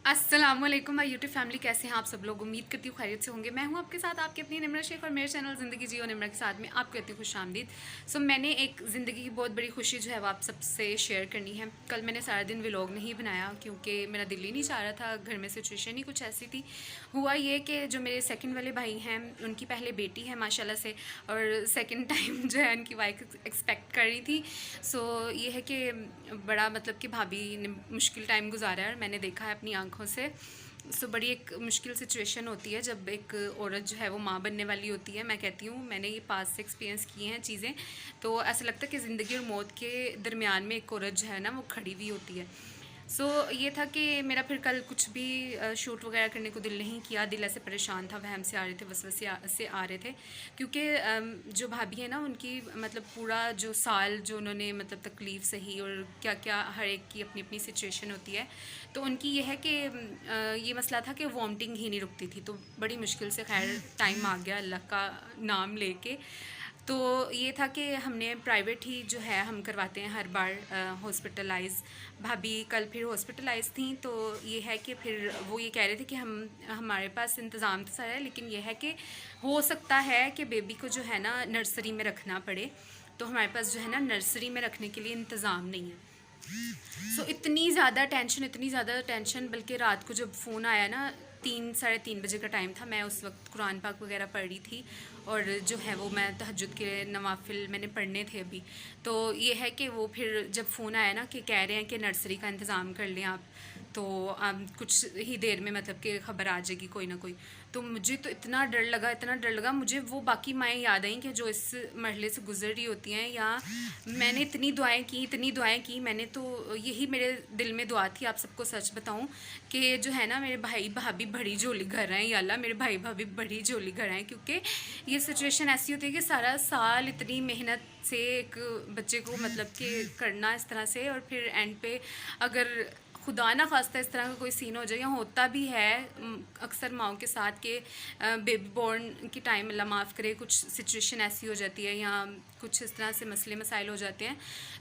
अस्सलामुअलैकुम my YouTube family, कैसे हैं आप सब लोग। उम्मीद करती हूँ खैरियत से होंगे। मैं हूँ आपके साथ आपकी अपनी निम्रा शेख और मेरे चैनल ज़िंदगी जियो निम्रा के साथ में आपको कहती हूँ खुश आमदीद। सो मैंने एक ज़िंदगी की बहुत बड़ी खुशी जो है वो आप सबसे शेयर करनी है। कल मैंने सारा दिन व्लॉग नहीं बनाया क्योंकि मेरा दिल ही नहीं चाह रहा था, घर में सिचुएशन ही कुछ ऐसी थी। हुआ ये कि जो मेरे सेकेंड वाले भाई हैं उनकी पहले बेटी है माशाल्लाह से, और सेकेंड टाइम जो है उनकी वाइफ एक्सपेक्ट कर रही थी। सो ये है कि बड़ा मतलब कि भाभी ने मुश्किल टाइम गुजारा है और मैंने देखा है अपनी आंखों से। सो बड़ी एक मुश्किल सिचुएशन होती है जब एक औरत जो है वो माँ बनने वाली होती है। मैं कहती हूँ, मैंने ये पास से एक्सपीरियंस किए हैं चीज़ें, तो ऐसा लगता है कि ज़िंदगी और मौत के दरमियान में एक औरत जो है ना वो खड़ी हुई होती है। सो ये था कि मेरा फिर कल कुछ भी शूट वगैरह करने को दिल नहीं किया। दिल ऐसे परेशान था, वहम से आ रहे थे, वसवसे से आ रहे थे, क्योंकि जो भाभी है ना उनकी मतलब पूरा जो साल जो उन्होंने मतलब तकलीफ़ सही और क्या क्या हर एक की अपनी अपनी सिचुएशन होती है। तो उनकी ये है कि ये मसला था कि वॉमिटिंग ही नहीं रुकती थी। तो बड़ी मुश्किल से खैर टाइम आ गया अल्लाह का नाम लेके। तो ये था कि हमने प्राइवेट ही जो है हम करवाते हैं हर बार हॉस्पिटलाइज। भाभी कल फिर हॉस्पिटलाइज थी, तो ये है कि फिर वो ये कह रहे थे कि हमारे पास इंतज़ाम तो सारा है, लेकिन ये है कि हो सकता है कि बेबी को जो है ना नर्सरी में रखना पड़े। तो हमारे पास जो है ना नर्सरी में रखने के लिए इंतज़ाम नहीं है। इतनी ज़्यादा टेंशन, इतनी ज़्यादा टेंशन, बल्कि रात को जब फ़ोन आया ना 3 साढ़े 3 बजे का टाइम था, मैं उस वक्त कुरान पाक वगैरह पढ़ रही थी और जो है वो मैं तहज्जुद के नवाफिल मैंने पढ़ने थे अभी। तो ये है कि वो फिर जब फ़ोन आया ना कि कह रहे हैं कि नर्सरी का इंतज़ाम कर लें आप, तो कुछ ही देर में मतलब कि ख़बर आ जाएगी कोई ना कोई। तो मुझे तो इतना डर लगा, इतना डर लगा, मुझे वो बाकी माएँ याद आई कि जो इस मरहले से गुजर रही होती हैं, या मैंने इतनी दुआएं की, इतनी दुआएं की मैंने। तो यही मेरे दिल में दुआ थी, आप सबको सच बताऊं, कि जो है ना मेरे भाई भाभी बड़ी झोली घर आएँ, या अल्लाह मेरे भाई भाभी बड़ी झोली घर आएँ। क्योंकि ये सिचुएशन ऐसी होती है कि सारा साल इतनी मेहनत से एक बच्चे को मतलब कि करना इस तरह से, और फिर एंड पे अगर खुदा ना खास्ता इस तरह का कोई सीन हो जाए, या होता भी है अक्सर माओं के साथ के बेबी बॉर्न की टाइम अल्लाह माफ़ करे कुछ सिचुएशन ऐसी हो जाती है या कुछ इस तरह से मसले मसाइल हो जाते हैं,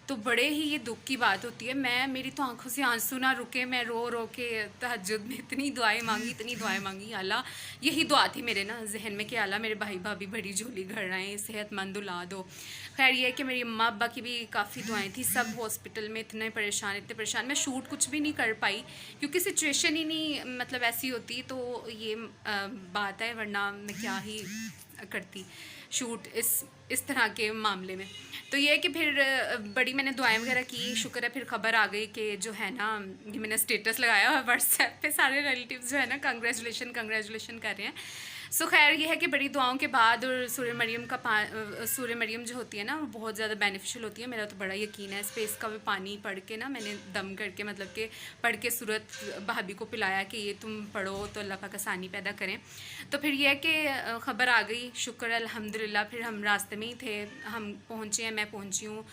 तो बड़े ही ये दुख की बात होती है। मेरी तो आंखों से आंसू ना रुके, मैं रो रो के तहज्जुद में इतनी दुआएं मांगी, इतनी दुआएं मांगी। अल्लाह, यही दुआ थी मेरे ना जहन में कि अल्लाह मेरे भाई भाभी बड़ी झोली घर आए, सेहतमंद औलाद हो। खैर ये है कि मेरी अम्मा अब्बा की भी काफ़ी दुआएं थी। सब हॉस्पिटल में इतने परेशान, इतने परेशान, मैं शूट कुछ भी नहीं कर पाई क्योंकि सिचुएशन ही नहीं मतलब ऐसी होती। तो ये बात है, वरना मैं क्या ही करती शूट इस तरह के मामले में। तो ये है कि फिर बड़ी मैंने दुआएं वगैरह की, शुक्र है फिर खबर आ गई कि जो है ना, ये मैंने स्टेटस लगाया हुआ व्हाट्सएप पे, सारे रिलेटिव्स जो है ना कंग्रेचुलेशन कंग्रेचुलेशन कर रहे हैं। सो खैर ये है कि बड़ी दुआओं के बाद, और सूर्य मरियम का सूर्य मरियम जो होती है ना वो बहुत ज़्यादा बेनिफिशियल होती है। मेरा तो बड़ा यकीन है इस पर। इसका भी पानी पढ़ के ना मैंने दम करके मतलब कि पढ़ के सूरत भाभी को पिलाया कि ये तुम पढ़ो तो अल्लाह पाक आसानी पैदा करें। तो फिर यह है कि ख़बर आ गई, शुक्र अल्हम्दुलिल्लाह। फिर हम रास्ते में ही थे, हम पहुँचे हैं, मैं पहुँची हूँ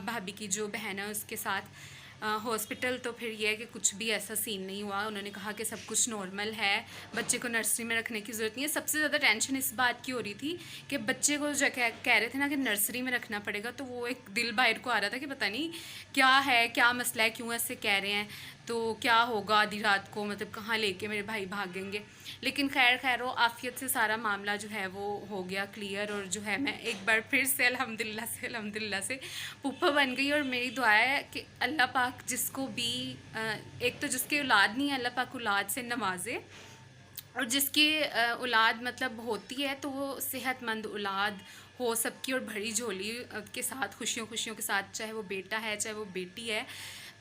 भाभी की जो बहन है उसके साथ हॉस्पिटल। तो फिर यह है कि कुछ भी ऐसा सीन नहीं हुआ। उन्होंने कहा कि सब कुछ नॉर्मल है, बच्चे को नर्सरी में रखने की ज़रूरत नहीं है। सबसे ज़्यादा टेंशन इस बात की हो रही थी कि बच्चे को जो कह रहे थे ना कि नर्सरी में रखना पड़ेगा, तो वो एक दिल बाहर को आ रहा था कि पता नहीं क्या है, क्या मसला है, क्यों ऐसे कह रहे हैं, तो क्या होगा आधी रात को, मतलब कहाँ लेके मेरे भाई भागेंगे। लेकिन खैर वो आफियत से सारा मामला जो है वो हो गया क्लियर। और जो है मैं एक बार फिर से अल्हम्दुलिल्लाह से पुप्पा बन गई। और मेरी दुआ है कि अल्लाह पाक जिसको भी एक तो जिसकी औलाद नहीं है अल्लाह पाक औलाद से नवाजे, और जिसकी औलाद मतलब होती है तो वो सेहतमंद औलाद हो सबकी, और भरी झोली के साथ, खुशियों खुशियों के साथ, चाहे वो बेटा है चाहे वो बेटी है,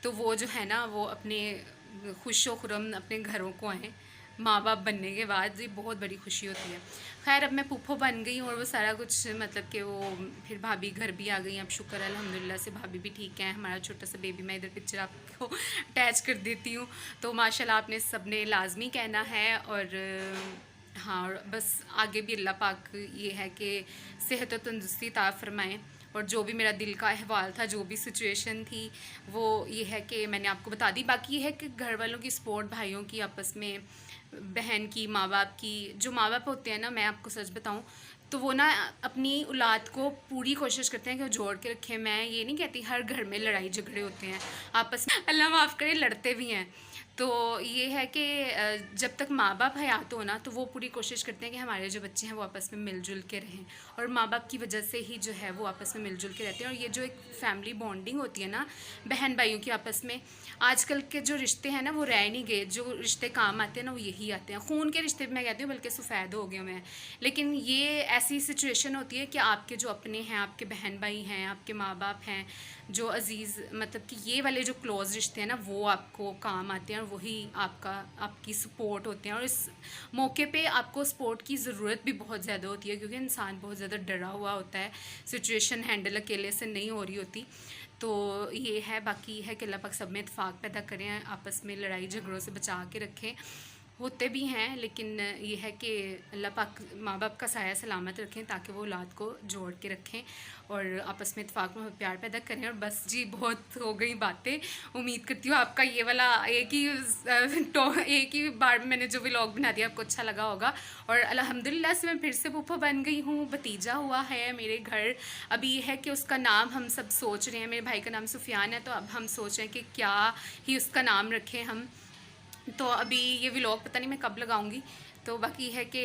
तो वो जो है ना वो अपने खुशो खुरम अपने घरों को आएँ। माँ बाप बनने के बाद ये बहुत बड़ी खुशी होती है। खैर अब मैं पुप्पो बन गई हूँ और वो सारा कुछ मतलब कि वो फिर भाभी घर भी आ गई। अब शुक्र है अल्हम्दुलिल्लाह से भाभी भी ठीक है। हमारा छोटा सा बेबी, मैं इधर पिक्चर आपको अटैच कर देती हूँ। तो माशाल्लाह आपने सबने लाजमी कहना है। और हाँ, और बस आगे भी अल्लाह पाक ये है कि सेहत और तंदुरुस्ती अता फरमाएँ। और जो भी मेरा दिल का अहवाल था, जो भी सिचुएशन थी, वो ये है कि मैंने आपको बता दी। बाकी ये है कि घर वालों की सपोर्ट, भाइयों की आपस में, बहन की, माँ बाप की। जो माँ बाप होते हैं ना, मैं आपको सच बताऊँ तो वो ना अपनी औलाद को पूरी कोशिश करते हैं कि वो जोड़ के रखें। मैं ये नहीं कहती हर घर में लड़ाई झगड़े होते हैं आपस में, अल्लाह माफ़ करे लड़ते भी हैं। तो ये है कि जब तक माँ बाप हयात हो ना, तो वो पूरी कोशिश करते हैं कि हमारे जो बच्चे हैं वो आपस में मिलजुल के रहें, और माँ बाप की वजह से ही जो है वो आपस में मिलजुल के रहते हैं। और ये जो एक फैमिली बॉन्डिंग होती है ना बहन भाइयों की आपस में, आजकल के जो रिश्ते हैं ना वो रह नहीं गए। जो रिश्ते काम आते हैं ना वो यही आते हैं, खून के रिश्ते भी मैं कहती हूँ बल्कि सफ़ेद हो गए हुए हैं। लेकिन ये ऐसी सिचुएशन होती है कि आपके जो अपने हैं, आपके बहन भाई हैं, आपके माँ बाप हैं, जो अजीज़, मतलब कि ये वाले जो क्लोज़ रिश्ते हैं ना वो आपको काम आते हैं, और वही आपकी सपोर्ट होते हैं। और इस मौके पे आपको सपोर्ट की ज़रूरत भी बहुत ज़्यादा होती है, क्योंकि इंसान बहुत ज़्यादा डरा हुआ होता है, सिचुएशन हैंडल अकेले से नहीं हो रही होती। तो ये है, बाकी है कि अल्लाह पाक सब में इत्फाक पैदा करें, आपस में लड़ाई झगड़ों से बचा के रखें। होते भी हैं, लेकिन ये है कि अल्लाह पाक माँ बाप का साया सलामत रखें, ताकि वो औलाद को जोड़ के रखें और आपस में इत्फाक में प्यार पैदा करें। और बस जी, बहुत हो गई बातें। उम्मीद करती हूँ आपका ये वाला एक ही बार मैंने जो व्लॉग बना दिया आपको अच्छा लगा होगा। और अल्हम्दुलिल्लाह से मैं फिर से फूफा बन गई हूँ, भतीजा हुआ है मेरे घर। अभी ये है कि उसका नाम हम सब सोच रहे हैं, मेरे भाई का नाम सुफियान है, तो अब हम सोच रहे हैं कि क्या ही उसका नाम रखें हम। तो अभी ये व्लॉग पता नहीं मैं कब लगाऊंगी। तो बाकी है कि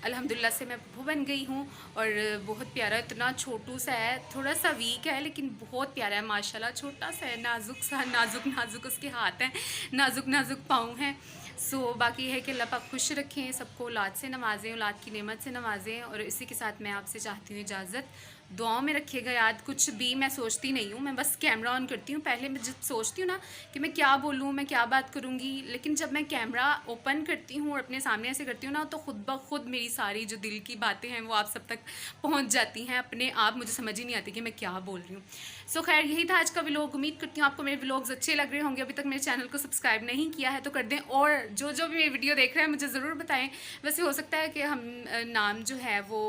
अल्हम्दुलिल्लाह से मैं फूफू बन गई हूँ, और बहुत प्यारा, इतना छोटू सा है, थोड़ा सा वीक है लेकिन बहुत प्यारा है माशाल्लाह। छोटा सा है, नाजुक सा, नाजुक नाजुक उसके हाथ हैं, नाजुक नाजुक पाँव हैं। सो बाकी है कि अल्लाह पाक खुश रखें, सबको औलाद से नवाजें, औलाद की नेमत से नवाजें। और इसी के साथ मैं आपसे चाहती हूँ इजाज़त, दुआओं में रखिएगा याद। कुछ भी मैं सोचती नहीं हूँ, मैं बस कैमरा ऑन करती हूँ। पहले मैं जब सोचती हूँ ना कि मैं क्या बोलूँ, मैं क्या बात करूँगी, लेकिन जब मैं कैमरा ओपन करती हूँ और अपने सामने ऐसे करती हूँ ना, तो खुद ब खुद मेरी सारी जो दिल की बातें हैं वो आप सब तक पहुँच जाती हैं अपने आप। मुझे समझ ही नहीं आती कि मैं क्या बोल रही हूँ। सो खैर, यही था आज का व्लॉग। उम्मीद करती हूँ आपको मेरे व्लॉग्स अच्छे लग रहे होंगे। अभी तक मेरे चैनल को सब्सक्राइब नहीं किया है तो कर दें, और जो जो भी मेरी वीडियो देख रहे हैं मुझे ज़रूर बताएं। वैसे हो सकता है कि हम नाम जो है वो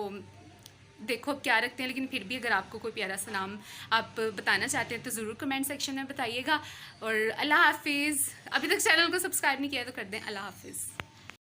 देखो अब क्या रखते हैं, लेकिन फिर भी अगर आपको कोई प्यारा सा नाम आप बताना चाहते हैं तो ज़रूर कमेंट सेक्शन में बताइएगा। और अल्लाह हाफिज़। अभी तक चैनल को सब्सक्राइब नहीं किया तो कर दें। अल्लाह हाफिज़।